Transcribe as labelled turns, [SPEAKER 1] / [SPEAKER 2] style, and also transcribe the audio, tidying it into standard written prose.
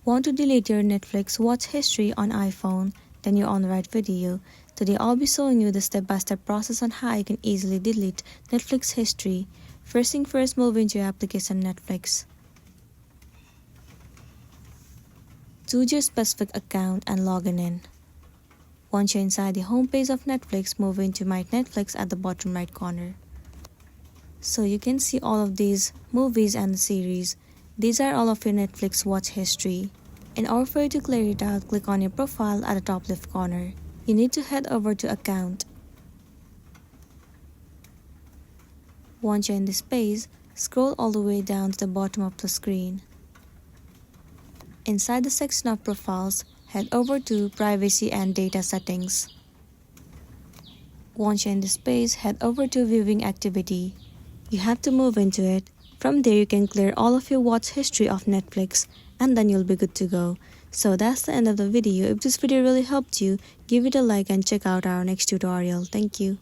[SPEAKER 1] Want to delete your Netflix watch history on iPhone? Then you're on the right video. Today I'll be showing you the step-by-step process on how you can easily delete Netflix history. First thing first, move into your application Netflix. Choose your specific account and log in. Once you're inside the home page of Netflix, move into My Netflix at the bottom right corner. So you can see all of these movies and the series. These are all of your Netflix watch history. In order for you to clear it out, click on your profile at the top left corner. You need to head over to Account. Once you're in this page, scroll all the way down to the bottom of the screen. Inside the section of Profiles, head over to Privacy and Data Settings. Once you're in this page, head over to Viewing Activity. You have to move into it. From there, you can clear all of your watch history of Netflix and then you'll be good to go. So that's the end of the video. If this video really helped you, give it a like and check out our next tutorial. Thank you.